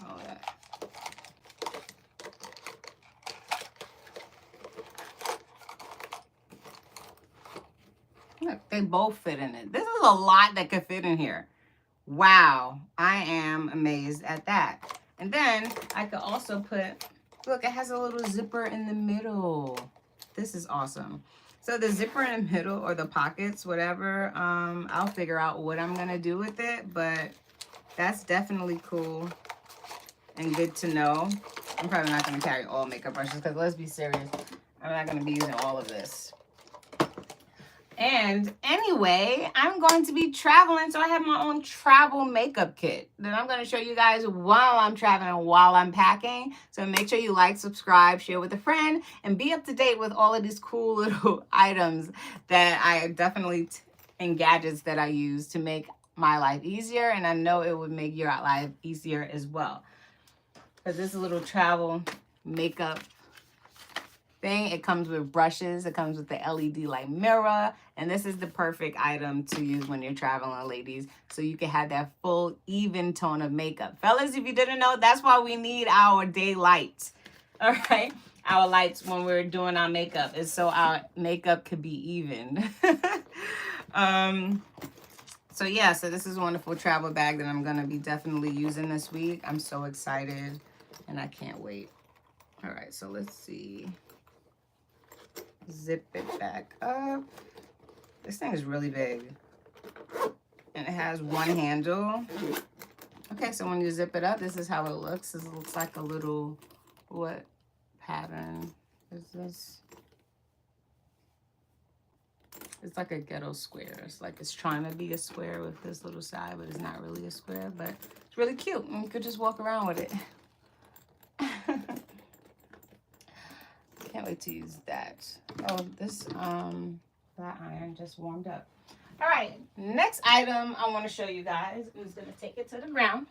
Oh, that. Look, they both fit in it. This is a lot that could fit in here. Wow, I am amazed at that. And then I could also put, look, it has a little zipper in the middle. This is awesome. So the zipper in the middle, or the pockets, whatever, I'll figure out what I'm gonna do with it, but that's definitely cool and good to know. I'm probably not gonna carry all makeup brushes, because let's be serious, I'm not gonna be using all of this. And anyway, I'm going to be traveling, so I have my own travel makeup kit that I'm going to show you guys while I'm traveling, while I'm packing. So make sure you like, subscribe, share with a friend, and be up to date with all of these cool little items that I definitely, and gadgets that I use to make my life easier. And I know it would make your life easier as well. Because this little travel makeup thing, it comes with brushes, it comes with the LED light mirror, and this is the perfect item to use when you're traveling, ladies, so you can have that full even tone of makeup. Fellas, if you didn't know, that's why we need our day lights. All right, our lights when we're doing our makeup is so our makeup could be even. So yeah, so this is a wonderful travel bag that I'm gonna be definitely using this week. I'm so excited and I can't wait. All right, so let's see. Zip it back up. This thing is really big. And it has one handle. Okay, so when you zip it up, this is how it looks. This looks like a little, what pattern is this? It's like a ghetto square. It's like it's trying to be a square with this little side, but it's not really a square, but it's really cute. And you could just walk around with it. Can't wait to use that. Oh, this, flat iron just warmed up. All right, next item I want to show you guys. Who's gonna take it to the ground?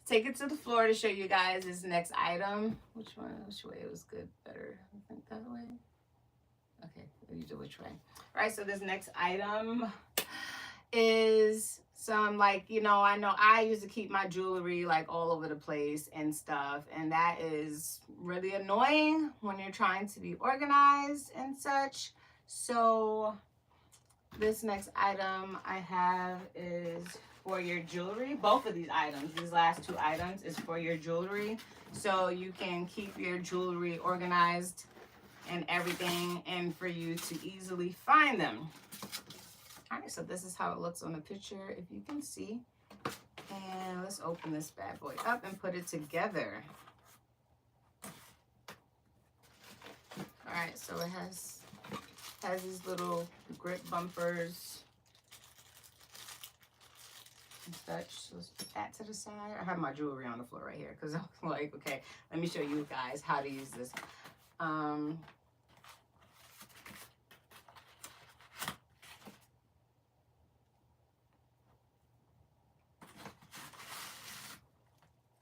Take it to the floor to show you guys this next item. Which way was good? Better, I think that way. Okay, you do which way. All right, so this next item is some, like, you know I used to keep my jewelry like all over the place and stuff, and that is really annoying when you're trying to be organized and such. So this next item I have is for your jewelry. Both of these items, these last two items, is for your jewelry, so you can keep your jewelry organized and everything, and for you to easily find them. All right, so this is how it looks on the picture, if you can see. And let's open this bad boy up and put it together. All right, so it has these little grip bumpers and such. So let's put that to the side. I have my jewelry on the floor right here because I was like, okay, let me show you guys how to use this. All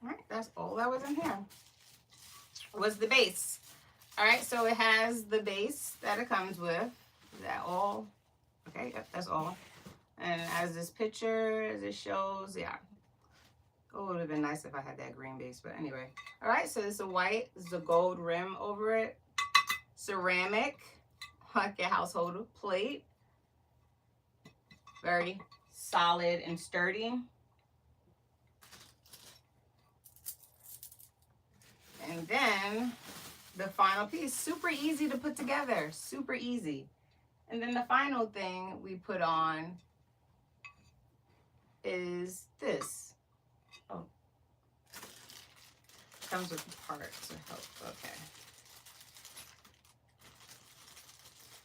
right, that's all that was in here. Was the base. All right, so it has the base that it comes with. Is that all? Okay, yep, that's all. And as this picture, as it shows, yeah. Oh, it would have been nice if I had that green base, but anyway. All right, so it's a white, this is a gold rim over it. Ceramic, like a household plate. Very solid and sturdy. And then the final piece, super easy to put together, super easy. And then the final thing we put on is this. Oh, comes with the part to help. Okay.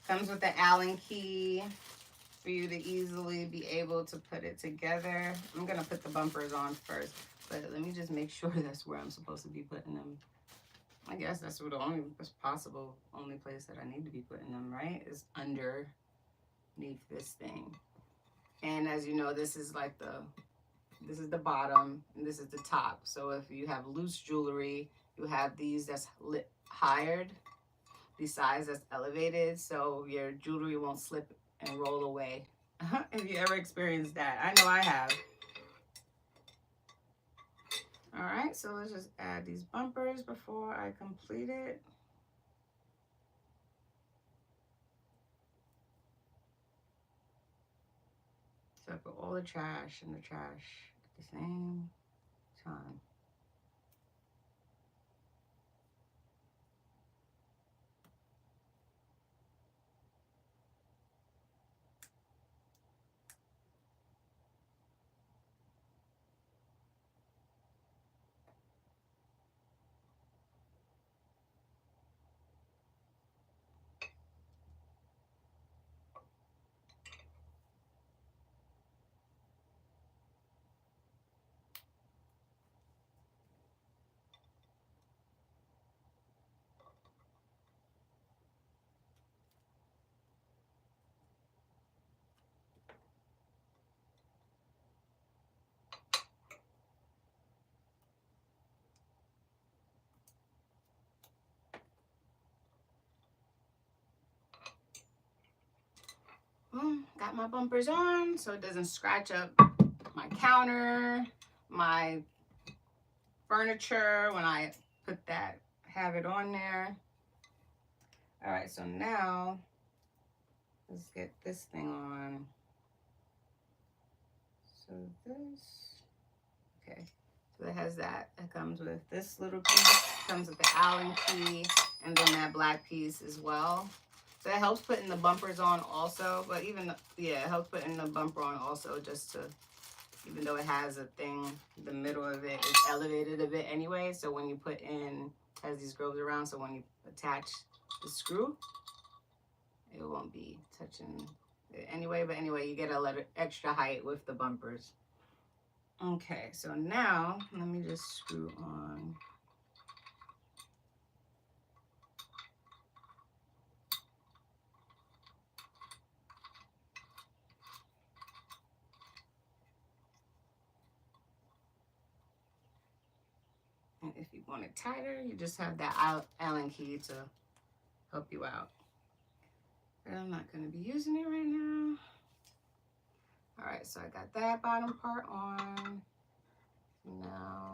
Comes with the Allen key for you to easily be able to put it together. I'm gonna put the bumpers on first, but let me just make sure that's where I'm supposed to be putting them. I guess that's the only possible place that I need to be putting them, right? Is underneath this thing. And as you know, this is like this is the bottom and this is the top. So if you have loose jewelry, you have these that's higher, these sides that's elevated, so your jewelry won't slip and roll away. If you ever experienced that, I know I have. All right, so let's just add these bumpers before I complete it. So I put all the trash in the trash at the same time. Boom, got my bumpers on so it doesn't scratch up my counter, my furniture when I have it on there. All right, so now let's get this thing on. So okay, so it has that. It comes with this little piece, comes with the Allen key, and then that black piece as well. So it helps putting the bumpers on also, but it helps putting the bumper on also, just to, even though it has a thing, the middle of it is elevated a bit anyway. So when you put in, has these grooves around, so when you attach the screw, it won't be touching it anyway. But anyway, you get a little extra height with the bumpers. Okay, so now let me just screw on. if you want it tighter, you just have that Allen key to help you out. But I'm not going to be using it right now. All right, so I got that bottom part on. Now,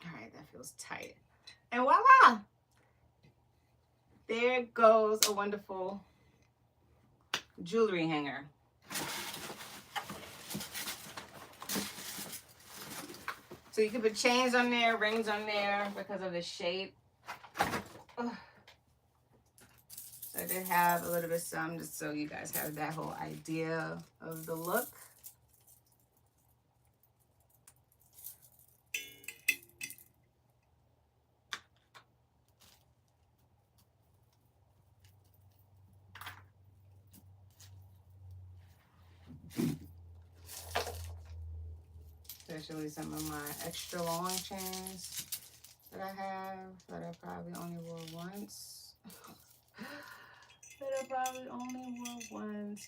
all right, that feels tight. And voila! There goes a wonderful jewelry hanger. So you can put chains on there, rings on there because of the shape. Ugh. So I did have a little bit of some just so you guys have that whole idea of the look. Especially some of my extra long chains that I have that I probably only wore once.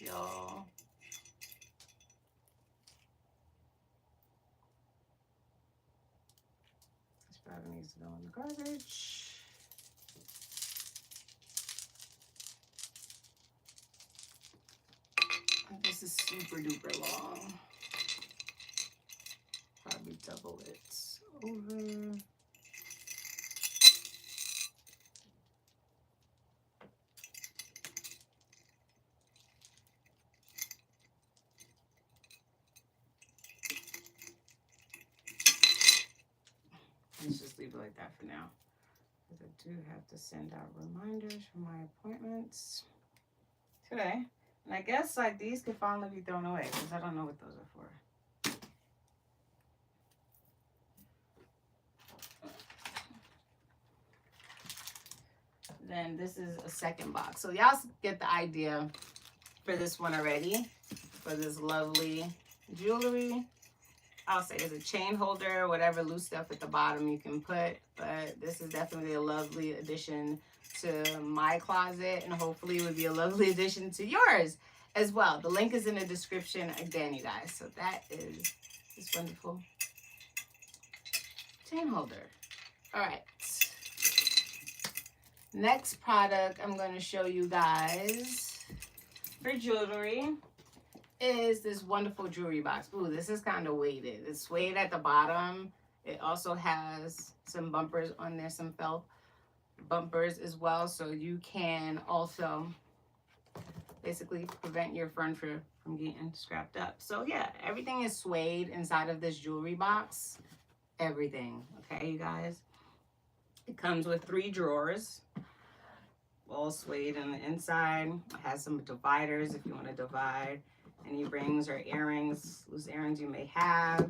Y'all. This probably needs to go in the garbage. This is super duper long. Probably double it over. Let's just leave it like that for now, because I do have to send out reminders for my appointments today. And I guess like these could finally be thrown away because I don't know what those are for. Then this is a second box. So y'all get the idea for this one already, for this lovely jewelry. I'll say it's a chain holder, whatever loose stuff at the bottom you can put. But this is definitely a lovely addition to my closet, and hopefully it would be a lovely addition to yours as well. The link is in the description again, you guys. So that is this wonderful chain holder. All right. Next product I'm going to show you guys for jewelry is this wonderful jewelry box. Ooh, this is kind of weighted. It's suede at the bottom. It also has some bumpers on there, some felt bumpers as well. So you can also basically prevent your furniture from getting scrapped up. So yeah, everything is suede inside of this jewelry box. Everything, okay, you guys? It comes with 3 drawers, all suede on the inside. It has some dividers if you want to divide any rings or earrings, loose earrings you may have.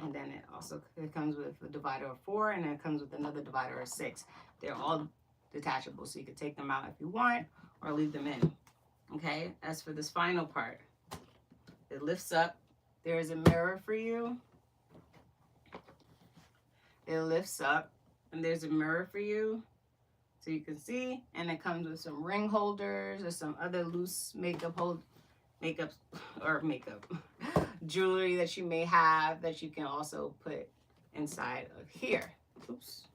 And then it comes with a divider of 4, and then it comes with another divider of 6. They're all detachable, so you can take them out if you want or leave them in. Okay, as for this final part, it lifts up. There is a mirror for you. It lifts up, and there's a mirror for you so you can see. And it comes with some ring holders or some other loose makeup jewelry that you may have that you can also put inside of here. Oops.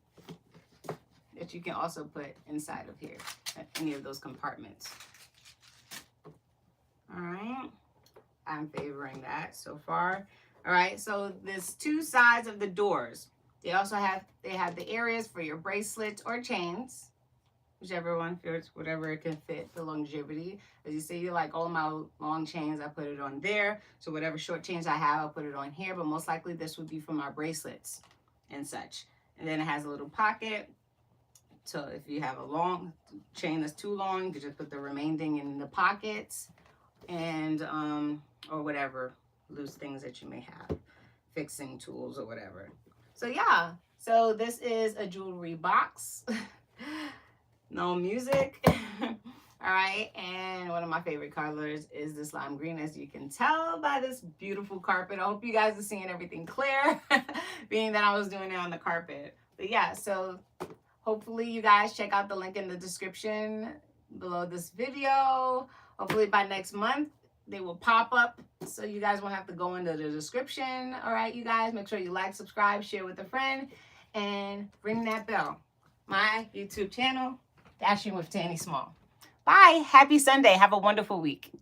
That you can also put inside of here, any of those compartments. All right, I'm favoring that so far. All right, so there's 2 sides of the doors. They also have the areas for your bracelets or chains, whichever one fits, whatever it can fit for longevity. As you see, like all my long chains, I put it on there. So whatever short chains I have, I'll put it on here. But most likely this would be for my bracelets and such. And then it has a little pocket. So if you have a long chain that's too long, you can just put the remaining in the pockets, and or whatever loose things that you may have, fixing tools or whatever. So yeah, so this is a jewelry box. No music. All right, and one of my favorite colors is this lime green, as you can tell by this beautiful carpet. I hope you guys are seeing everything clear, being that I was doing it on the carpet. But yeah, so hopefully you guys check out the link in the description below this video. Hopefully by next month, they will pop up so you guys won't have to go into the description. All right, you guys, make sure you like, subscribe, share with a friend, and ring that bell. My YouTube channel, Dashing with Tanny Small. Bye. Happy Sunday. Have a wonderful week.